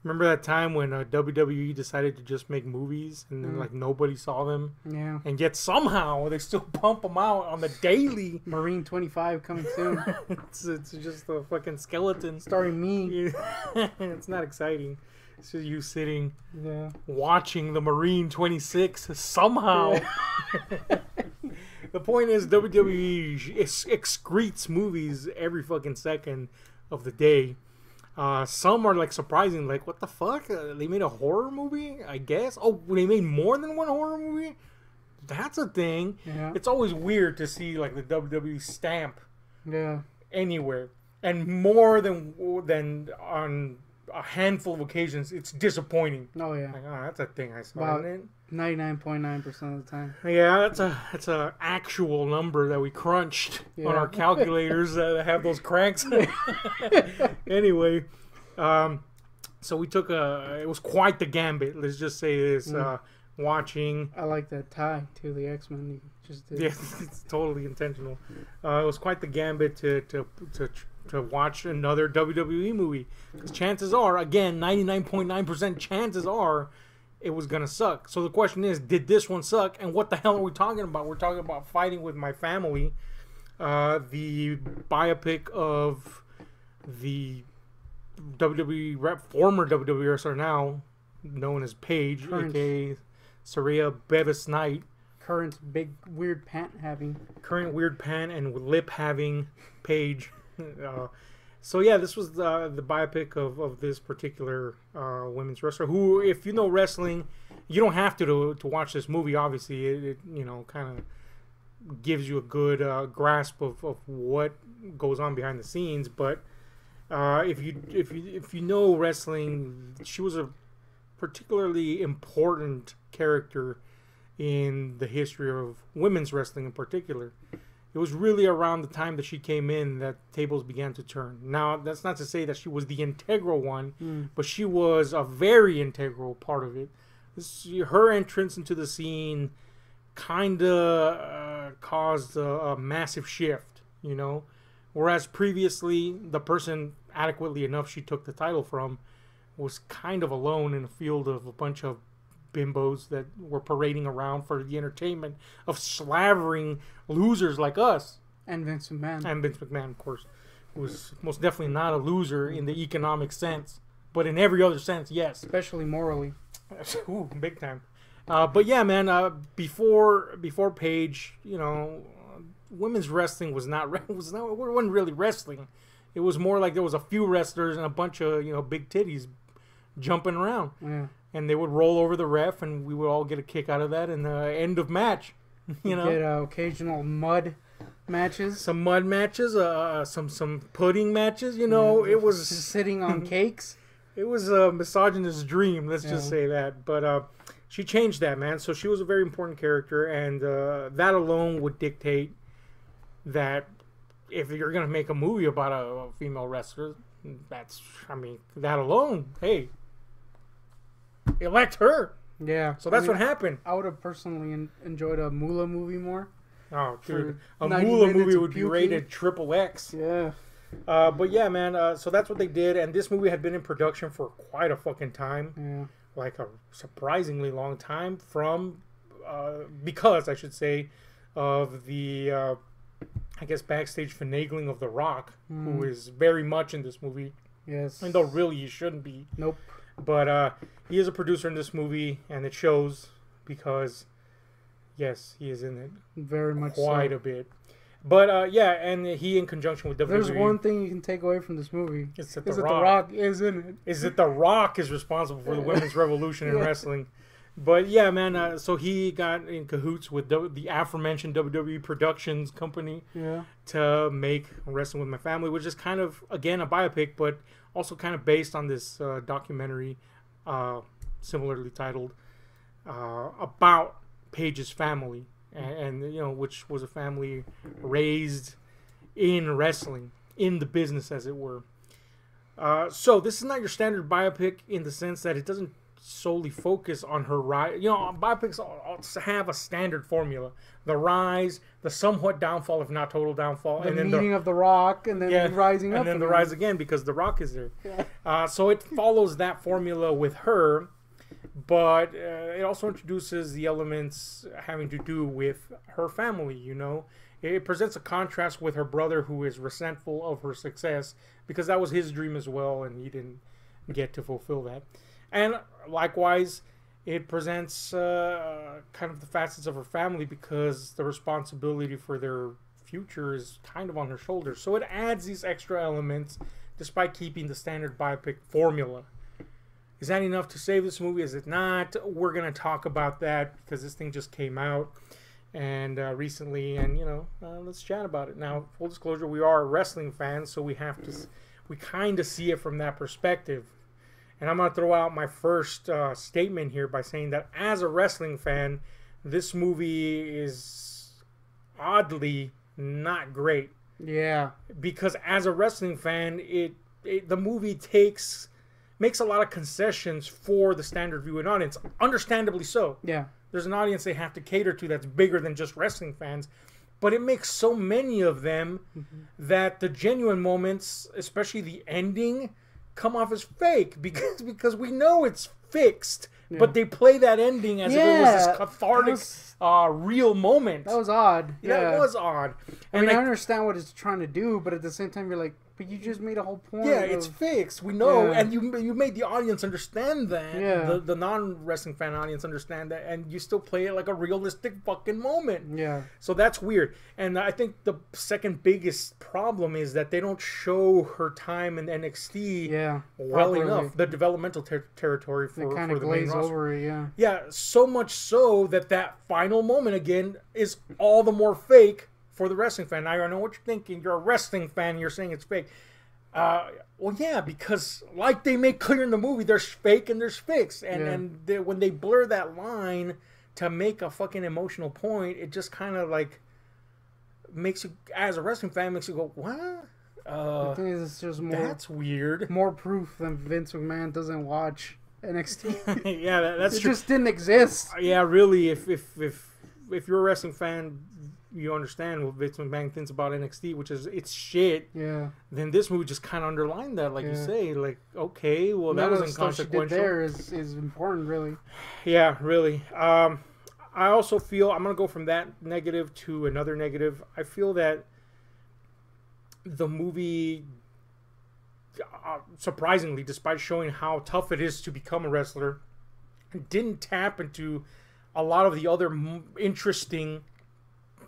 Remember that time when WWE decided to just make movies and then like nobody saw them, Yeah. and yet somehow they still pump them out on the daily. Marine 25 coming soon. It's just a fucking skeleton. Starring me. It's not exciting. It's just you sitting Yeah. watching the Marine 26 somehow. The point is WWE excretes movies every fucking second of the day. Some are like surprising, like what the fuck? They made a horror movie, I guess. Oh, they made more than one horror movie. That's a thing. Yeah. It's always weird to see like the WWE stamp Yeah. anywhere, and more than on a handful of occasions, it's disappointing. Oh yeah. Like, oh, that's a thing I saw. Wow. Isn't it? 99.9% of the time. Yeah, that's a actual number that we crunched on our calculators that have those cranks. Anyway, so we took it was quite the gambit. Let's just say this. Watching. I like that tie to the X-Men you just did. Yeah, it's totally intentional. It was quite the gambit to watch another WWE movie. Because chances are, again, 99.9% chances are, it was gonna suck. So the question is, did this one suck? And what the hell are we talking about? We're talking about Fighting with My Family, the biopic of the former WWE wrestler, now known as Paige, aka Saraya Bevis Knight. Current big weird pant having. Current weird pant and lip having Paige. So yeah, this was the biopic of this particular women's wrestler. Who, if you know wrestling, you don't have to watch this movie. Obviously, it you know kind of gives you a good grasp of what goes on behind the scenes. But if you know wrestling, she was a particularly important character in the history of women's wrestling in particular. It was really around the time that she came in that tables began to turn. Now, that's not to say that she was the integral one, but she was a very integral part of it. Her entrance into the scene kind of caused a massive shift, you know? Whereas previously, the person adequately enough she took the title from was kind of alone in a field of a bunch of bimbos that were parading around for the entertainment of slavering losers like us. And Vince McMahon. And Vince McMahon, of course, was most definitely not a loser in the economic sense, but in every other sense, yes. Especially morally. Ooh, big time. But yeah, man, before Paige, you know, women's wrestling wasn't really wrestling. It was more like there was a few wrestlers and a bunch of, you know, big titties jumping around. Yeah. And they would roll over the ref, and we would all get a kick out of that. And end of match, you know. Get occasional mud matches. Some mud matches, some pudding matches. You know, it was sitting on cakes. It was a misogynist dream. Let's just say that. But she changed that, man. So she was a very important character, and that alone would dictate that if you're gonna make a movie about a female wrestler, that alone, hey. Elect her. Yeah. So that's what happened. I would have personally enjoyed a Moolah movie more. Oh, dude. A Moolah movie would be rated XXX. Yeah. But yeah, man. So that's what they did. And this movie had been in production for quite a fucking time. Yeah. Like a surprisingly long time because I should say, of the, I guess, backstage finagling of The Rock, who is very much in this movie. Yes. And though really he shouldn't be. Nope. But he is a producer in this movie, and it shows because, yes, he is in it. Very much quite a bit. But, yeah, and he in conjunction with WWE. There's one thing you can take away from this movie. It's that The Rock is in it. Is that The Rock is responsible for the women's revolution in wrestling. But, yeah, man, so he got in cahoots with the aforementioned WWE Productions company to make Wrestling with My Family, which is kind of, again, a biopic, but also kind of based on this documentary, similarly titled, about Paige's family, and you know, which was a family raised in wrestling, in the business, as it were. So this is not your standard biopic in the sense that it doesn't solely focus on her rise. You know, biopics have a standard formula: the rise, the somewhat downfall, if not total downfall, The and then meeting of the Rock, and then rising up, and then the again. rise again because the Rock is there. Yeah. So it follows that formula with her, but it also introduces the elements having to do with her family. You know, it presents a contrast with her brother, who is resentful of her success because that was his dream as well, and he didn't get to fulfill that. And likewise, it presents kind of the facets of her family because the responsibility for their future is kind of on her shoulders. So it adds these extra elements despite keeping the standard biopic formula. Is that enough to save this movie? Is it not? We're going to talk about that because this thing just came out and recently, and let's chat about it. Now, full disclosure, we are wrestling fans, so we kind of see it from that perspective. And I'm going to throw out my first statement here by saying that as a wrestling fan, this movie is oddly not great. Yeah. Because as a wrestling fan, the movie makes a lot of concessions for the standard viewing audience. Understandably so. Yeah. There's an audience they have to cater to that's bigger than just wrestling fans. But it makes so many of them that the genuine moments, especially the ending, come off as fake because we know it's fixed, but they play that ending as if it was this cathartic, real moment. That was odd. Yeah, it was odd. And I understand what it's trying to do, but at the same time, you're like, but you just made a whole point. Yeah, it's fixed. We know, Yeah. and you made the audience understand that. Yeah. The non-wrestling fan audience understand that, and you still play it like a realistic fucking moment. Yeah. So that's weird. And I think the second biggest problem is that they don't show her time in NXT well properly. enough. The developmental territory for They kind for of the main glaze roster. over it, yeah. Yeah, so much so that final moment again is all the more fake for the wrestling fan. Now, I know what you're thinking. You're a wrestling fan. You're saying it's fake. Well, yeah, because like they make clear in the movie, there's fake and there's fixed. And when they blur that line to make a fucking emotional point, it just kind of like makes you, as a wrestling fan, makes you go, what? I think it's just more. That's weird. More proof that Vince McMahon doesn't watch NXT. Yeah, that's it true. just didn't exist. Yeah, really. If you're a wrestling fan, you understand what Vince McMahon thinks about NXT, which is it's shit. Yeah. Then this movie just kind of underlined that, like you Yeah. say, like okay, well that None of the was stuff she inconsequential. did there is important, really. Yeah, really. I also feel I'm gonna go from that negative to another negative. I feel that the movie, surprisingly, despite showing how tough it is to become a wrestler, didn't tap into a lot of the other interesting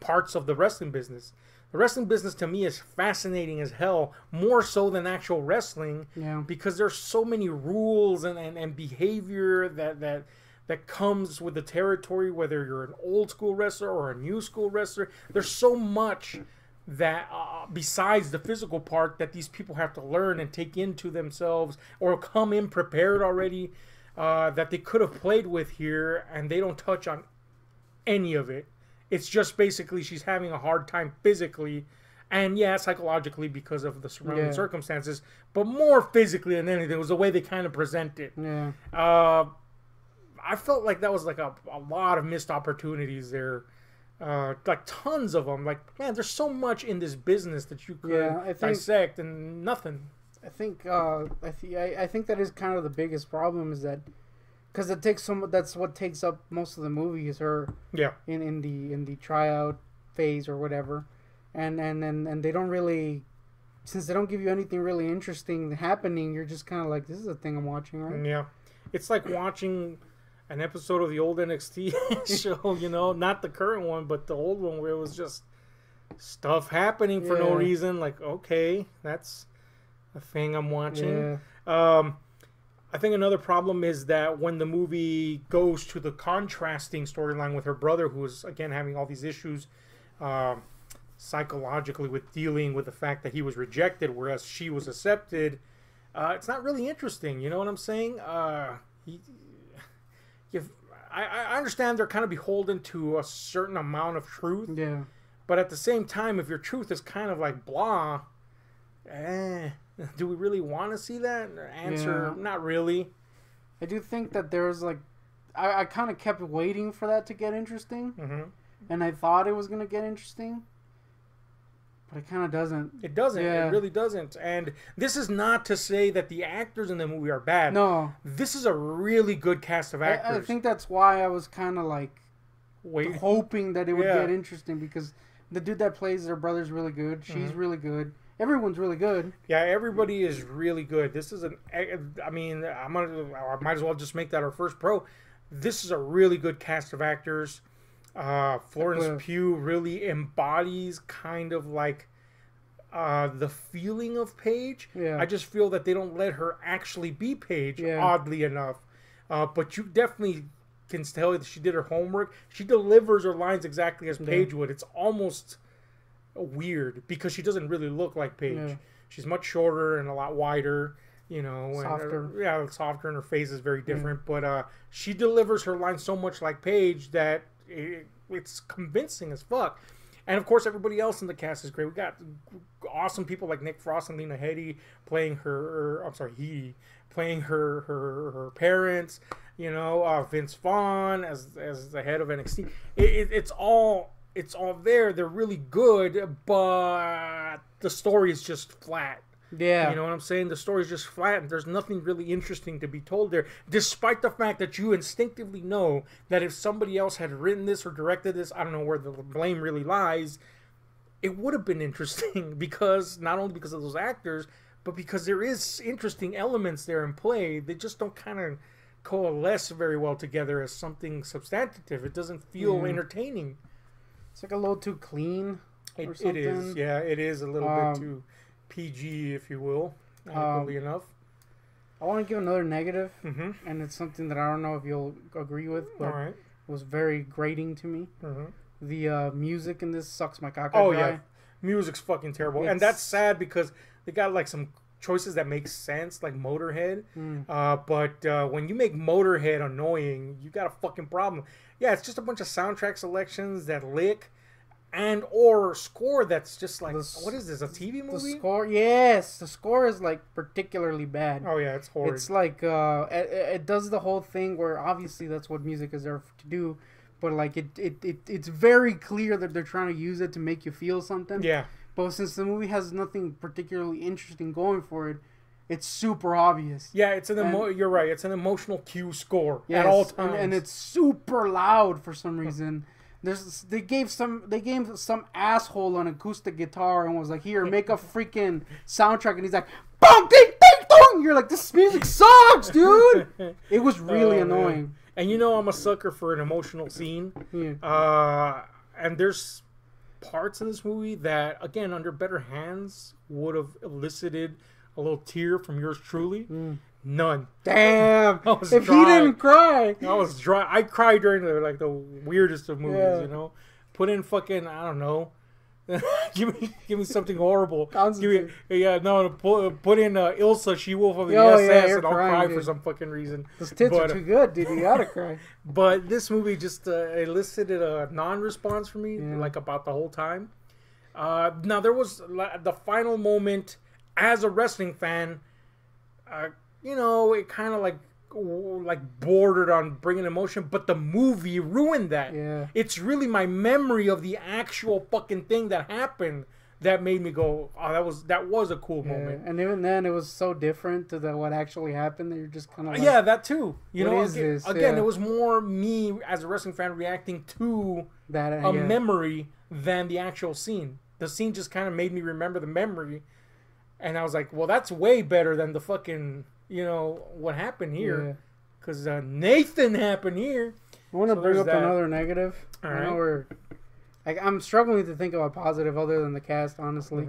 parts of the wrestling business. The wrestling business to me is fascinating as hell, more so than actual wrestling, because there's so many rules and behavior that comes with the territory, whether you're an old school wrestler or a new school wrestler. There's so much that besides the physical part that these people have to learn and take into themselves or come in prepared already, that they could have played with here, and they don't touch on any of it. It's just basically she's having a hard time physically and psychologically because of the surrounding circumstances, but more physically than anything. It was the way they kind of present it. Yeah. I felt like that was like a lot of missed opportunities there. Like tons of them. Like, man, there's so much in this business that you could dissect and nothing. I think I think that is kind of the biggest problem, is that because it takes that's what takes up most of the movie, is her in the tryout phase or whatever, and they don't really, since they don't give you anything really interesting happening, you're just kind of like, this is a thing I'm watching, right? Yeah, it's like watching an episode of the old NXT show, not the current one, but the old one, where it was just stuff happening for no reason. Like, okay, that's a thing I'm watching. I think another problem is that when the movie goes to the contrasting storyline with her brother, who is again having all these issues psychologically with dealing with the fact that he was rejected, whereas she was accepted, it's not really interesting. You know what I'm saying? I understand they're kind of beholden to a certain amount of truth. Yeah. But at the same time, if your truth is kind of like blah, do we really want to see that? Answer, not really. I do think that there was like, I kind of kept waiting for that to get interesting, and I thought it was gonna get interesting, but it kind of doesn't. It doesn't. Yeah. It really doesn't. And this is not to say that the actors in the movie are bad. No, this is a really good cast of actors. I think that's why I was kind of like hoping that it would get interesting, because the dude that plays their brother's really good. She's really good. Everyone's really good. Yeah, everybody is really good. This is I might as well just make that our first pro. This is a really good cast of actors. Florence Pugh really embodies kind of like the feeling of Paige. Yeah. I just feel that they don't let her actually be Paige, oddly enough. But you definitely can tell that she did her homework. She delivers her lines exactly as Paige would. It's almost weird because she doesn't really look like Paige. Yeah. She's much shorter and a lot wider. Softer. Softer, and her face is very different. But she delivers her lines so much like Paige that it's convincing as fuck. And of course, everybody else in the cast is great. We got awesome people like Nick Frost and Lena Headey playing her parents. Vince Vaughn as the head of NXT. It's all there. They're really good, but the story is just flat. Yeah. You know what I'm saying? The story's just flat and there's nothing really interesting to be told there, despite the fact that you instinctively know that if somebody else had written this or directed this, I don't know where the blame really lies, it would have been interesting because not only because of those actors, but because there is interesting elements there in play. They just don't kind of coalesce very well together as something substantive. It doesn't feel entertaining. It's like a little too clean or something. It is. Yeah, it is a little bit too PG, if you will, adequately enough. I want to give another negative, and it's something that I don't know if you'll agree with, but it was very grating to me. The music in this sucks my cock. Yeah, music's fucking terrible, and that's sad because they got like some choices that make sense, like Motorhead. But when you make Motorhead annoying, you got a fucking problem. Yeah, it's just a bunch of soundtrack selections that lick. And or score that's just like, what is this, a TV movie? The score is like particularly bad. Oh yeah, it's horrible. It's like it does the whole thing where obviously that's what music is there to do, but like it's very clear that they're trying to use it to make you feel something. Yeah. But since the movie has nothing particularly interesting going for it, it's super obvious. Yeah, it's you're right. It's an emotional cue score at all times, and it's super loud for some reason. They gave some asshole an acoustic guitar and was like, "Here, make a freaking soundtrack," and he's like, "Boom, ding, ding, dong." You're like, "This music sucks, dude." It was really annoying. And I'm a sucker for an emotional scene. Yeah. And there's parts of this movie that, again, under better hands, would have elicited a little tear from yours truly. None. Damn. If he didn't cry. I was dry. I cried during the weirdest of movies, Put in fucking, I don't know. give me something horrible. Put in Ilsa, She-Wolf of the SS, and I'll cry for some fucking reason. Those tits are too good, dude. You gotta cry. But this movie just elicited a non-response from me, like about the whole time. Now there was the final moment as a wrestling fan. It kind of like bordered on bringing emotion, but the movie ruined that. Yeah. It's really my memory of the actual fucking thing that happened that made me go, "Oh, that was a cool moment." And even then, it was so different to what actually happened that you're just kind of like, that too. It was more me as a wrestling fan reacting to a memory than the actual scene. The scene just kind of made me remember the memory, and I was like, "Well, that's way better than the fucking." What happened here, because Nathan happened here. I want to bring up another negative. I know I'm struggling to think of a positive other than the cast, honestly.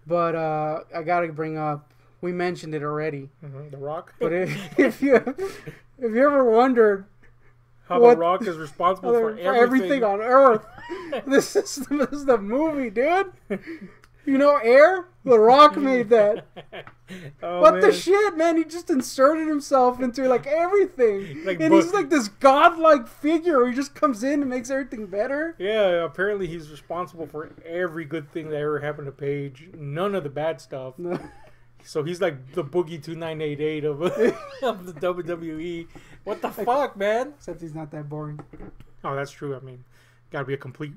But I gotta bring up. We mentioned it already. The Rock. But if you ever wondered how The Rock is responsible for everything on Earth, this is the movie, dude. Air? The Rock made that. The shit, man? He just inserted himself into everything, he's like this godlike figure. He just comes in and makes everything better. Yeah, apparently he's responsible for every good thing that ever happened to Paige. None of the bad stuff. No. So he's like the Boogie 2988 of the WWE. What the fuck, man? Except he's not that boring. Oh, that's true. I mean, gotta be a complete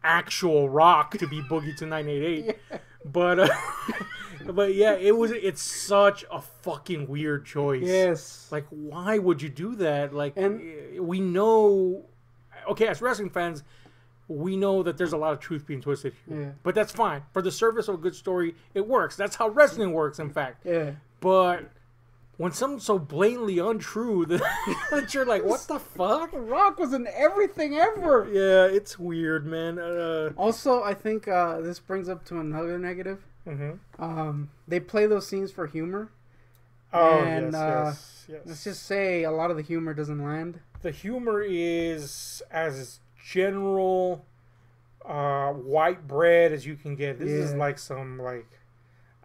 actual rock to be Boogie 2988. Yeah. But yeah, it's such a fucking weird choice. Yes. Like, why would you do that? Like, and we know, okay, as wrestling fans, we know that there's a lot of truth being twisted here. Yeah. But that's fine. For the service of a good story, it works. That's how wrestling works, in fact. Yeah. But when something's so blatantly untrue that you're like, what the fuck? Rock was in everything ever. Yeah, it's weird, man. Also, I think this brings up to another negative. Mm-hmm. They play those scenes for humor. Oh, and, yes. Let's just say a lot of the humor doesn't land. The humor is as general white bread as you can get. This is like some, like,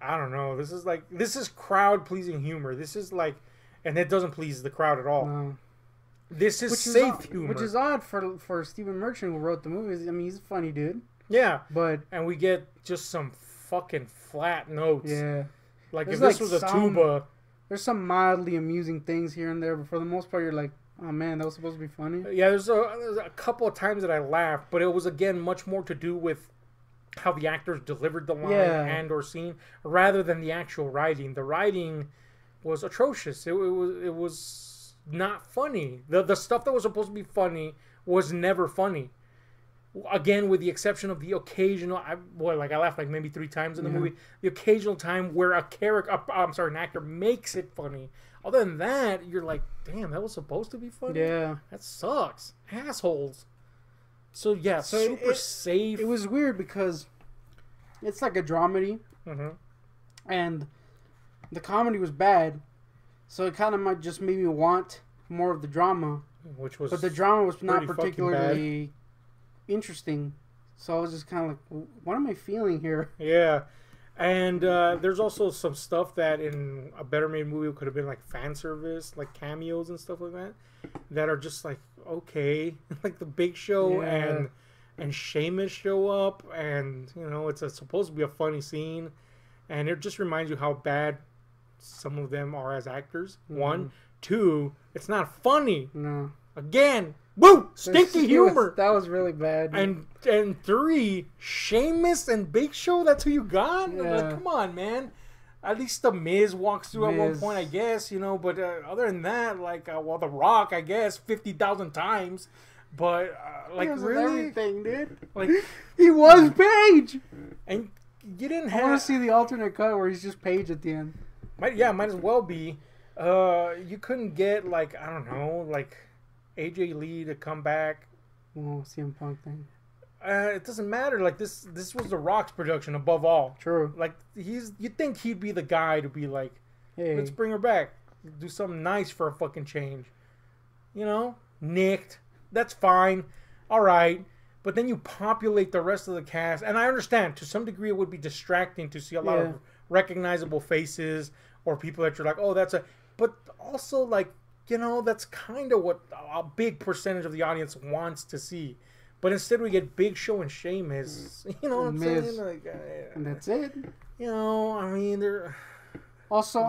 I don't know. This is crowd pleasing humor. This is like, and it doesn't please the crowd at all. No. This is safe humor, which is odd for Stephen Merchant, who wrote the movies. I mean, he's a funny dude. Yeah, but and we get just some fucking flat notes. Yeah, like if this was a tuba. There's some mildly amusing things here and there, but for the most part, you're like, oh man, that was supposed to be funny. Yeah, there's a couple of times that I laughed, but it was again much more to do with how the actors delivered the line and or scene rather than the actual writing. The writing was atrocious. It was not funny. The stuff that was supposed to be funny was never funny. Again, with the exception of the occasional, I laughed like maybe 3 times in the movie. The occasional time where an actor makes it funny. Other than that, you're like, damn, that was supposed to be funny? Yeah. That sucks. Assholes. So, yeah, super safe. It was weird because it's like a dramedy. Mm-hmm. And the comedy was bad. So it kind of might just made me want more of the drama. But the drama was not particularly interesting. So I was just kind of like, what am I feeling here? Yeah. And there's also some stuff that in a better made movie could have been like fan service, like cameos and stuff like that are just like, okay. Like the Big Show and Sheamus show up, and you know it's supposed to be a funny scene, and it just reminds you how bad some of them are as actors. 1, 2, it's not funny. No. Again, woo, stinky humor. That was really bad. And 3, Sheamus and Big Show. That's who you got. Yeah. Like, come on, man. At least the Miz walks through at one point, I guess. You know, but other than that, like, The Rock, I guess 50,000 times. But like, really, everything, dude. Like, he was Paige. And you didn't have. I want to see the alternate cut where he's just Paige at the end. Might as well be. You couldn't get like, I don't know, like AJ Lee to come back. Oh, CM Punk thing. It doesn't matter. Like this was The Rock's production above all. True. Like you'd think he'd be the guy to be like, hey, let's bring her back, do something nice for a fucking change. You know, nicked. That's fine. All right. But then you populate the rest of the cast, and I understand to some degree it would be distracting to see a lot of recognizable faces or people that you're like, oh, that's a. But also, like, you know, that's kind of what a big percentage of the audience wants to see. But instead, we get Big Show and Sheamus. You know what I'm saying? Like, and that's it. You know, I mean, they're. Also,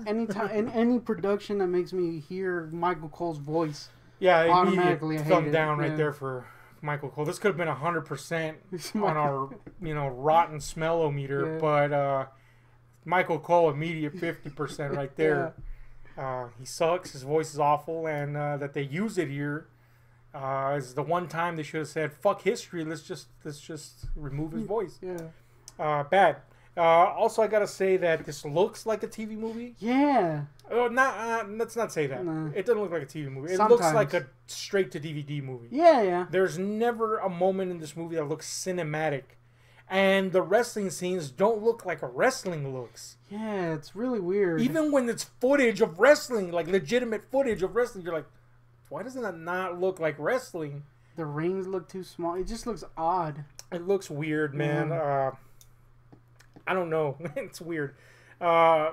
anytime in any production that makes me hear Michael Cole's voice, automatically thumb down right there for Michael Cole. This could have been 100% on our, rotten smell-o-meter, but Michael Cole immediate 50% right there. He sucks. His voice is awful, and that they use it here is the one time they should have said, "Fuck history. Let's just remove his voice." Yeah. Bad. Also, I gotta say that this looks like a TV movie. Yeah. Let's not say that. Nah. It doesn't look like a TV movie. Sometimes. It looks like a straight to DVD movie. Yeah. There's never a moment in this movie that looks cinematic. And the wrestling scenes don't look like a wrestling looks. Yeah, it's really weird. Even when it's footage of wrestling, like legitimate footage of wrestling, you're like, why doesn't that not look like wrestling? The rings look too small. It just looks odd. It looks weird, man. I don't know. It's weird. I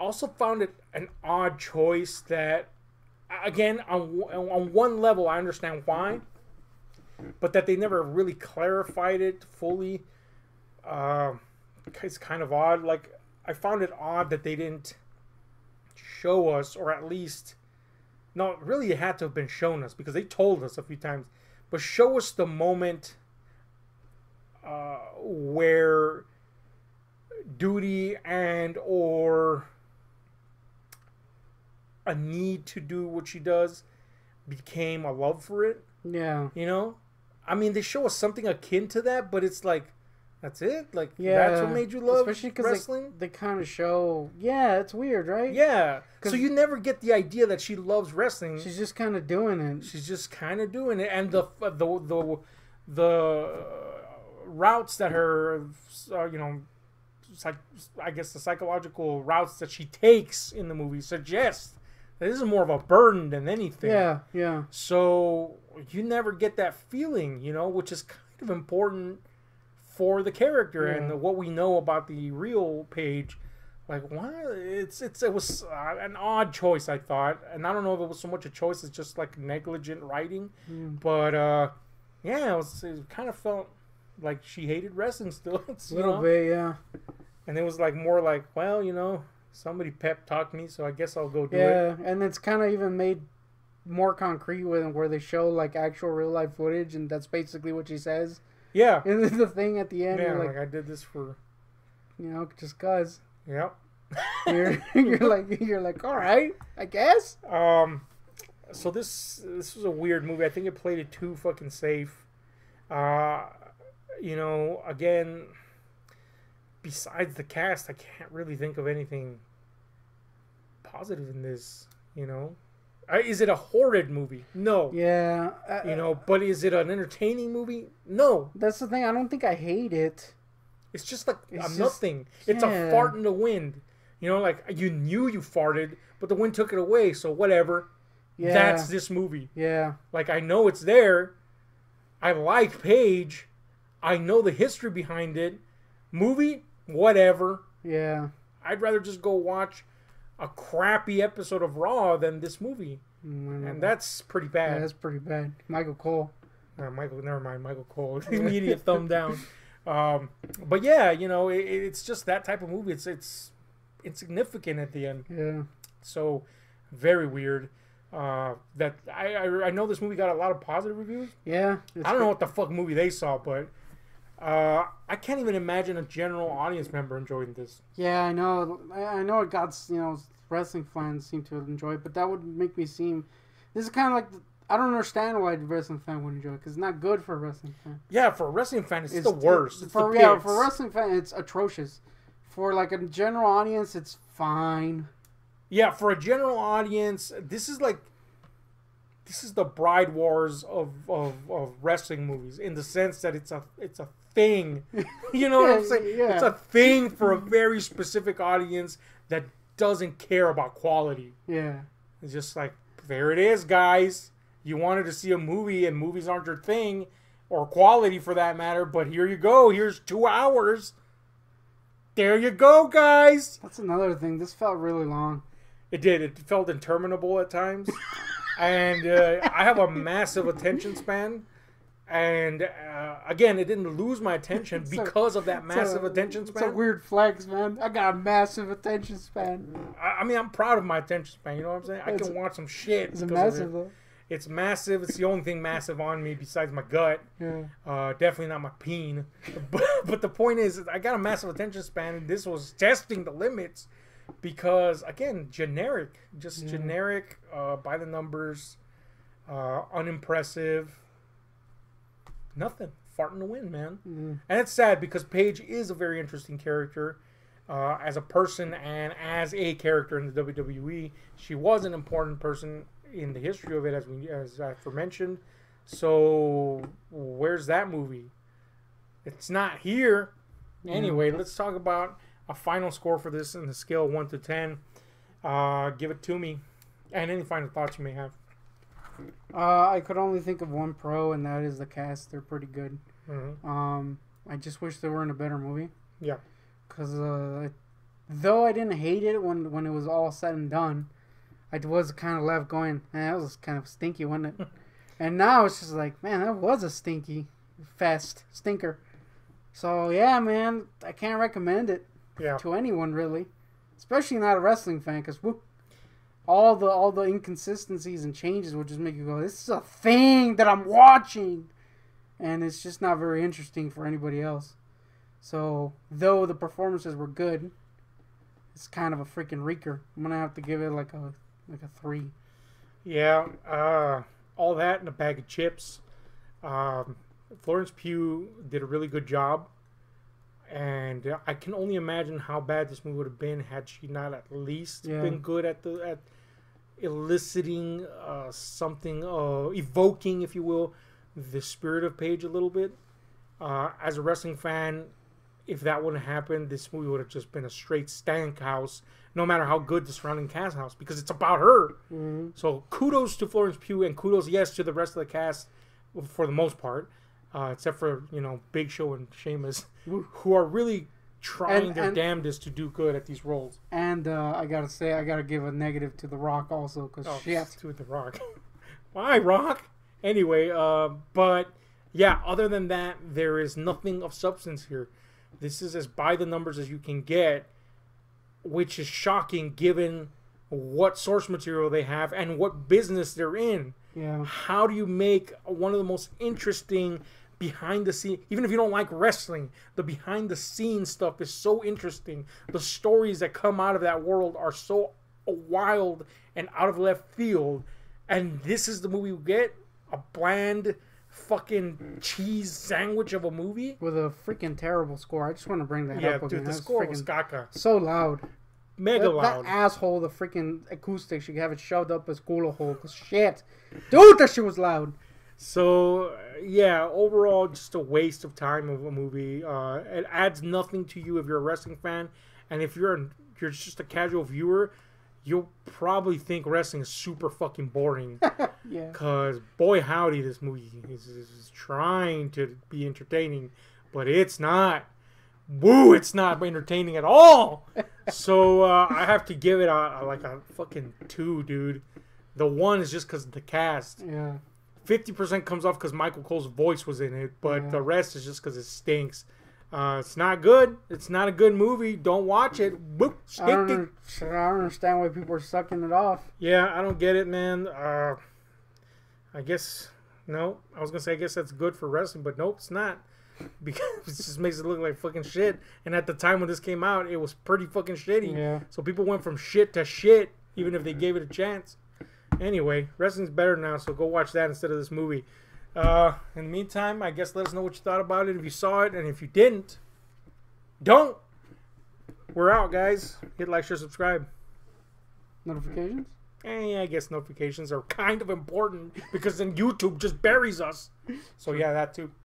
also found it an odd choice that, again, on one level, I understand why, but that they never really clarified it fully. It's kind of odd. Like, I found it odd that they didn't show us, or at least, no, really it had to have been shown us because they told us a few times, but show us the moment where duty and or a need to do what she does became a love for it. Yeah. You know? I mean, they show us something akin to that, but it's like, that's it? Like, yeah. That's what made you love wrestling? They kind of show, yeah, it's weird, right? Yeah. So you never get the idea that she loves wrestling. She's just kind of doing it. She's just kind of doing it. And the routes that her, I guess the psychological routes that she takes in the movie suggest that this is more of a burden than anything. Yeah, yeah. So you never get that feeling, which is kind of important for the character and what we know about the real Paige. Like, why? It was an odd choice, I thought, and I don't know if it was so much a choice as just like negligent writing, but it kind of felt like she hated wrestling still. A little bit, yeah. And it was like more like, well, somebody pep talked me, so I guess I'll go do it. Yeah, and it's kind of even made more concrete where they show like actual real life footage, and that's basically what she says. Yeah. And the thing at the end, yeah, like I did this for, just cause. Yep. you're like, all right, I guess. So this was a weird movie. I think it played it too fucking safe. Again, besides the cast, I can't really think of anything positive in this. Is it a horrid movie? No. Yeah. But is it an entertaining movie? No. That's the thing. I don't think I hate it. It's just like nothing. It's a fart in the wind. Like you knew you farted, but the wind took it away. So whatever. Yeah. That's this movie. Yeah. Like I know it's there. I like Paige. I know the history behind it. Movie, whatever. Yeah. I'd rather just go watch a crappy episode of Raw than this movie. And that's pretty bad. Yeah, that's pretty bad. Michael Cole. Never mind. Michael Cole. Immediate thumb down. But yeah, it's just that type of movie. It's insignificant at the end. Yeah. So very weird. That I know this movie got a lot of positive reviews. Yeah. I don't know what the fuck movie they saw, but I can't even imagine a general audience member enjoying this. Yeah, I know. I know it got, wrestling fans seem to enjoy it, but that would make me seem... This is kind of like... I don't understand why a wrestling fan would enjoy it, because it's not good for a wrestling fan. Yeah, for a wrestling fan, it's the worst. For a wrestling fan, it's atrocious. For, like, a general audience, it's fine. Yeah, for a general audience, this is the Bride Wars of wrestling movies, in the sense that it's a thing. You know what I'm saying? Yeah. It's a thing for a very specific audience that doesn't care about quality. Yeah. It's just like, there it is, guys. You wanted to see a movie, and movies aren't your thing, or quality for that matter, but here you go. Here's 2 hours. There you go, guys. That's another thing. This felt really long. It did. It felt interminable at times. And I have a massive attention span. And again, it didn't lose my attention because of that massive attention span. It's a weird flex, man. I got a massive attention span. I mean, I'm proud of my attention span. You know what I'm saying? I can watch some shit. It's massive, though. It's massive. It's the only thing massive on me besides my gut. Yeah. Definitely not my peen. But the point is, I got a massive attention span, and this was testing the limits because, again, generic. Just generic, by the numbers, unimpressive. Nothing. Fart in the wind, man. Mm-hmm. And it's sad because Paige is a very interesting character as a person and as a character in the WWE. She was an important person in the history of it, as I mentioned. So where's that movie? It's not here. Anyway, let's talk about a final score for this in the scale of 1 to 10. Give it to me, and any final thoughts you may have. I could only think of one pro, and that is the cast. They're pretty good. Mm-hmm. I just wish they were in a better movie. Yeah. Because though I didn't hate it when it was all said and done, I was kind of left going, that was kind of stinky, wasn't it? And now it's just like, man, that was a stinker. So, yeah, man, I can't recommend it. to anyone really, especially not a wrestling fan, because all the inconsistencies and changes will just make you go, "This is a thing that I'm watching," and it's just not very interesting for anybody else. So, though the performances were good, it's kind of a freaking reeker. I'm gonna have to give it like a 3. Yeah, all that in a bag of chips. Florence Pugh did a really good job, and I can only imagine how bad this movie would have been had she not at least been good at eliciting something, evoking, if you will, the spirit of Paige a little bit. As a wrestling fan, if that wouldn't have happened, this movie would have just been a straight stank house, no matter how good the surrounding cast house, because it's about her. Mm-hmm. So kudos to Florence Pugh, and kudos, yes, to the rest of the cast for the most part, except for, Big Show and Sheamus, who are really trying their damnedest to do good at these roles. And I gotta give a negative to The Rock also, because to The Rock. Why, Rock? Anyway, but yeah, other than that, there is nothing of substance here. This is as by the numbers as you can get, which is shocking given what source material they have and what business they're in. Yeah. How do you make one of the most interesting behind the scene, even if you don't like wrestling, the behind the scenes stuff is so interesting. The stories that come out of that world are so wild and out of left field. And this is the movie we get, a bland fucking cheese sandwich of a movie with a freaking terrible score. I just want to bring that up again. Dude, the score was caca. So loud. Mega loud. That asshole, the freaking acoustic, should have it shoved up his cooler hole. Cause shit. Dude, that shit was loud. So, yeah, overall, just a waste of time of a movie. It adds nothing to you if you're a wrestling fan. And if you're just a casual viewer, you'll probably think wrestling is super fucking boring. Yeah. Because, boy howdy, this movie is trying to be entertaining. But it's not. Woo, it's not entertaining at all. So, I have to give it a fucking 2, dude. The 1 is just because of the cast. Yeah. 50% comes off because Michael Cole's voice was in it, but the rest is just because it stinks. It's not good. It's not a good movie. Don't watch it. I don't understand why people are sucking it off. Yeah, I don't get it, man. I guess, no. I was going to say, I guess that's good for wrestling, but nope, it's not. Because it just makes it look like fucking shit. And at the time when this came out, it was pretty fucking shitty. Yeah. So people went from shit to shit, even if they gave it a chance. Anyway, wrestling's better now, so go watch that instead of this movie. In the meantime, I guess let us know what you thought about it if you saw it, and if you didn't, don't. We're out, guys. Hit like, share, subscribe. Notifications? I guess notifications are kind of important because then YouTube just buries us. So yeah, that too.